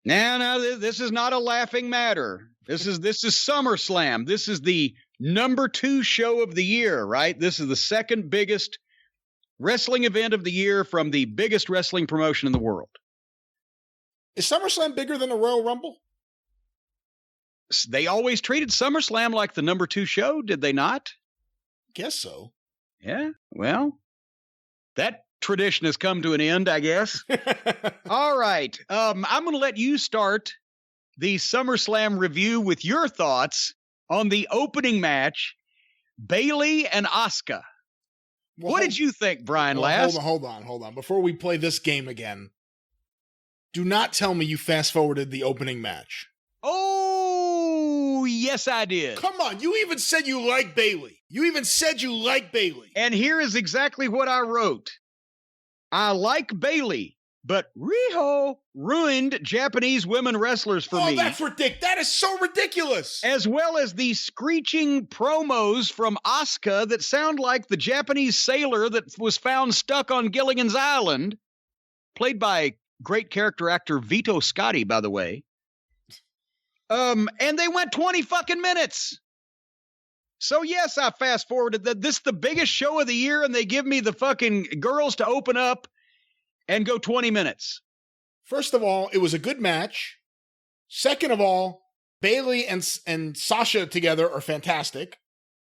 No, this is not a laughing matter. This is SummerSlam. This is the number 2 show of the year, right? This is the second biggest wrestling event of the year from the biggest wrestling promotion in the world. Is SummerSlam bigger than the Royal Rumble? They always treated SummerSlam like the number 2 show, did they not? Guess so. Yeah, well, that tradition has come to an end, I guess. All right. I'm going to let you start the SummerSlam review with your thoughts on the opening match, Bayley and Asuka. Well, what did you think, Brian Last? Hold on. Before we play this game again, do not tell me you fast-forwarded the opening match. Oh, yes, I did. Come on, you even said you like Bayley. And here is exactly what I wrote. I like Bayley, but Riho ruined Japanese women wrestlers for me. Oh, that's ridiculous. That is so ridiculous. As well as the screeching promos from Asuka that sound like the Japanese sailor that was found stuck on Gilligan's Island, played by great character actor Vito Scotti, by the way. And they went 20 fucking minutes. So yes, I fast forwarded that. This is the biggest show of the year, and they give me the fucking girls to open up and go 20 minutes. First of all, it was a good match. Second of all, Bayley and Sasha together are fantastic.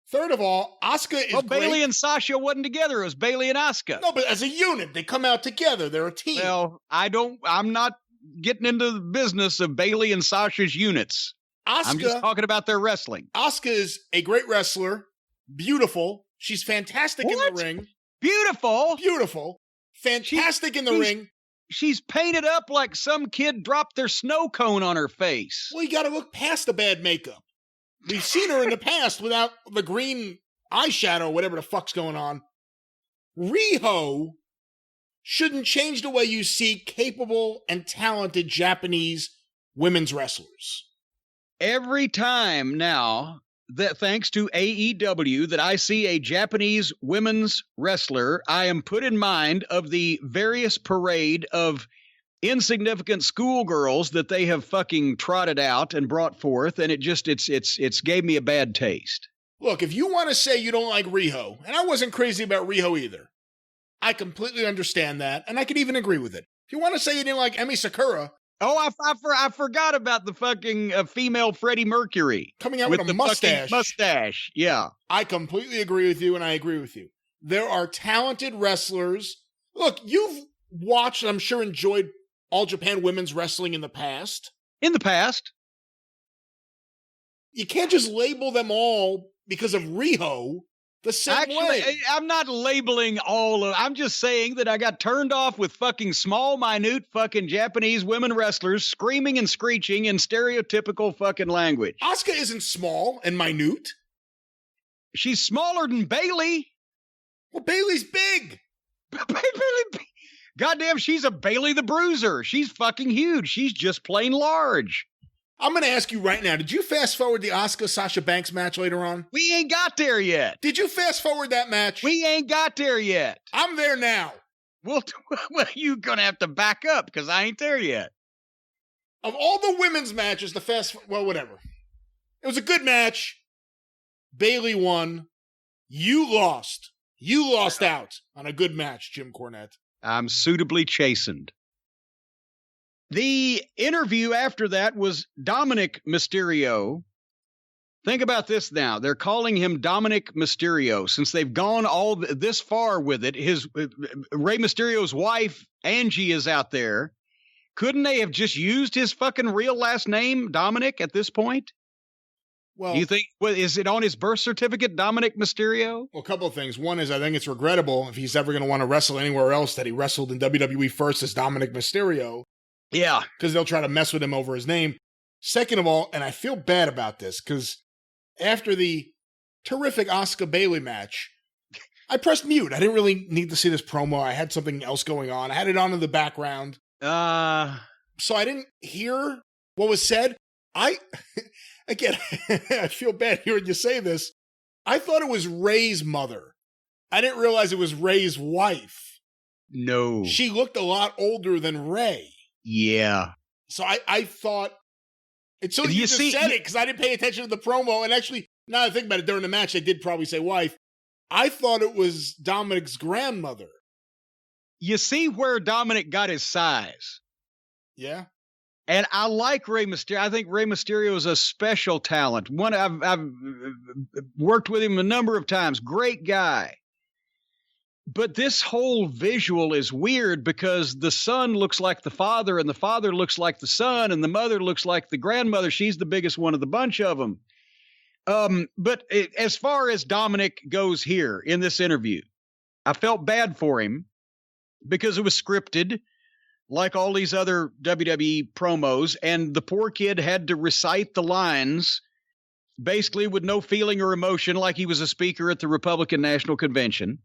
Third of all, Asuka is great. Bayley and Sasha wasn't together. It was Bayley and Asuka. No, but as a unit, they come out together. They're a team. Well, I'm not getting into the business of Bayley and Sasha's units. I'm just talking about their wrestling. Asuka is a great wrestler. Beautiful. She's fantastic in the ring. Beautiful. Fantastic in the ring. She's painted up like some kid dropped their snow cone on her face. Well, you got to look past the bad makeup. We've seen her in the past without the green eyeshadow, whatever the fuck's going on. Riho shouldn't change the way you see capable and talented Japanese women's wrestlers. Every time now that, thanks to AEW, that I see a Japanese women's wrestler, I am put in mind of the various parade of insignificant schoolgirls that they have fucking trotted out and brought forth, and it's gave me a bad taste. Look, if you want to say you don't like Riho, and I wasn't crazy about Riho either, I completely understand that, and I could even agree with it. If you want to say you didn't like Emi Sakura... Oh, I forgot about the fucking female Freddie Mercury. Coming out with a mustache. Mustache, yeah. I completely agree with you, and I agree with you. There are talented wrestlers. Look, you've watched, and I'm sure enjoyed All Japan Women's Wrestling in the past. In the past. You can't just label them all because of Riho the same way. I'm not labeling I'm just saying that I got turned off with fucking small, minute fucking Japanese women wrestlers screaming and screeching in stereotypical fucking language. Asuka isn't small and minute. She's smaller than Bayley. Well, Bayley's big. Goddamn, she's a Bayley the Bruiser. She's fucking huge. She's just plain large. I'm going to ask you right now, did you fast forward the Asuka-Sasha Banks match later on? We ain't got there yet. Did you fast forward that match? We ain't got there yet. I'm there now. Well, you're going to have to back up because I ain't there yet. Of all the women's matches, whatever. It was a good match. Bayley won. You lost. You lost out on a good match, Jim Cornette. I'm suitably chastened. The interview after that was Dominic Mysterio. Think about this now. They're calling him Dominic Mysterio since they've gone all this far with it. Rey Mysterio's wife, Angie, is out there. Couldn't they have just used his fucking real last name, Dominic, at this point? Well, do you think, is it on his birth certificate, Dominic Mysterio? Well, a couple of things. One is I think it's regrettable if he's ever going to want to wrestle anywhere else that he wrestled in WWE first as Dominic Mysterio. Yeah. Because they'll try to mess with him over his name. Second of all, and I feel bad about this, because after the terrific Asuka Bayley match, I pressed mute. I didn't really need to see this promo. I had something else going on. I had it on in the background. So I didn't hear what was said. Again, I feel bad hearing you say this. I thought it was Ray's mother. I didn't realize it was Ray's wife. No. She looked a lot older than Ray. Yeah. So I thought, until you just said it, because I didn't pay attention to the promo, and actually, now that I think about it, during the match, they did probably say wife. I thought it was Dominic's grandmother. You see where Dominic got his size. Yeah. And I like Rey Mysterio. I think Rey Mysterio is a special talent. I've worked with him a number of times. Great guy. But this whole visual is weird because the son looks like the father, and the father looks like the son, and the mother looks like the grandmother. She's the biggest one of the bunch of them. But as far as Dominic goes here in this interview, I felt bad for him because it was scripted, like all these other WWE promos, and the poor kid had to recite the lines basically with no feeling or emotion, like he was a speaker at the Republican National Convention.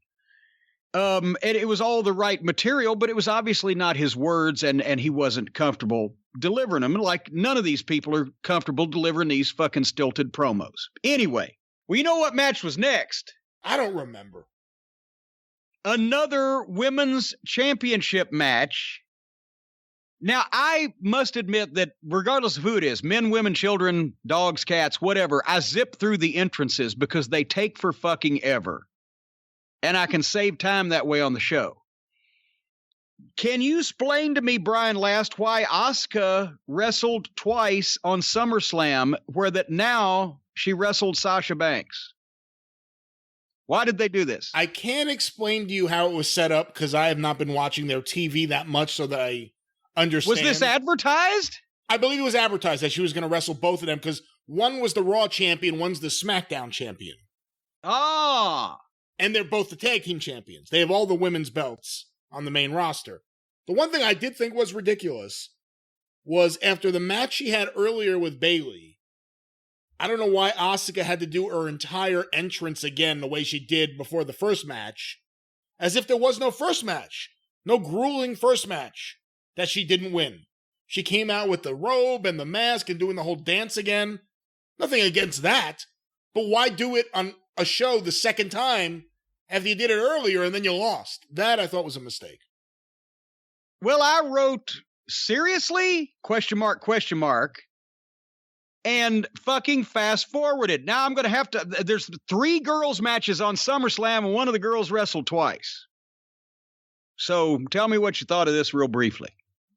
And it was all the right material, but it was obviously not his words, and he wasn't comfortable delivering them. Like, none of these people are comfortable delivering these fucking stilted promos. Anyway, well, you know what match was next? I don't remember. Another women's championship match. Now, I must admit that regardless of who it is, men, women, children, dogs, cats, whatever, I zip through the entrances because they take for fucking ever. And I can save time that way on the show. Can you explain to me, Brian Last, why Asuka wrestled twice on SummerSlam, where that now she wrestled Sasha Banks? Why did they do this? I can't explain to you how it was set up because I have not been watching their TV that much so that I understand. Was this advertised? I believe it was advertised that she was going to wrestle both of them because one was the Raw champion, one's the SmackDown champion. Ah. And they're both the tag team champions. They have all the women's belts on the main roster. The one thing I did think was ridiculous was after the match she had earlier with Bayley, I don't know why Asuka had to do her entire entrance again the way she did before the first match, as if there was no first match, no grueling first match that she didn't win. She came out with the robe and the mask and doing the whole dance again. Nothing against that, but why do it on a show the second time after you did it earlier and then you lost? That I thought was a mistake. Well, I wrote, seriously? Question mark, and fucking fast forwarded. Now I'm going to have to, there's 3 girls matches on SummerSlam and one of the girls wrestled twice. So tell me what you thought of this real briefly.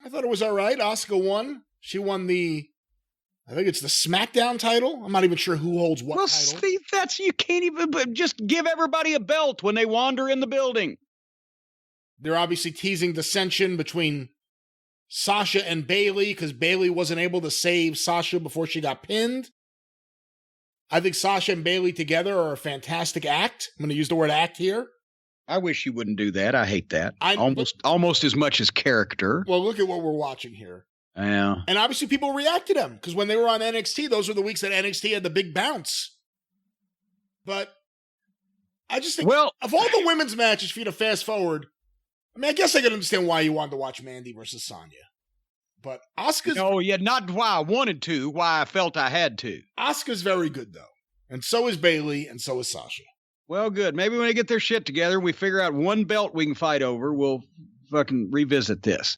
I thought it was all right. Asuka won. She won I think it's the SmackDown title. I'm not even sure who holds what title. See, you can't even just give everybody a belt when they wander in the building. They're obviously teasing dissension between Sasha and Bayley because Bayley wasn't able to save Sasha before she got pinned. I think Sasha and Bayley together are a fantastic act. I'm going to use the word act here. I wish you wouldn't do that. I hate that. Almost as much as character. Well, look at what we're watching here. Yeah. And obviously people react to them because when they were on NXT, those were the weeks that NXT had the big bounce. But I just think, well, of all the women's matches for you to fast forward, I mean, I guess I can understand why you wanted to watch Mandy versus Sonya. But Asuka's... No, yeah, not why I wanted to, why I felt I had to. Asuka's very good, though. And so is Bayley, and so is Sasha. Well, good. Maybe when they get their shit together, we figure out one belt we can fight over, we'll fucking revisit this.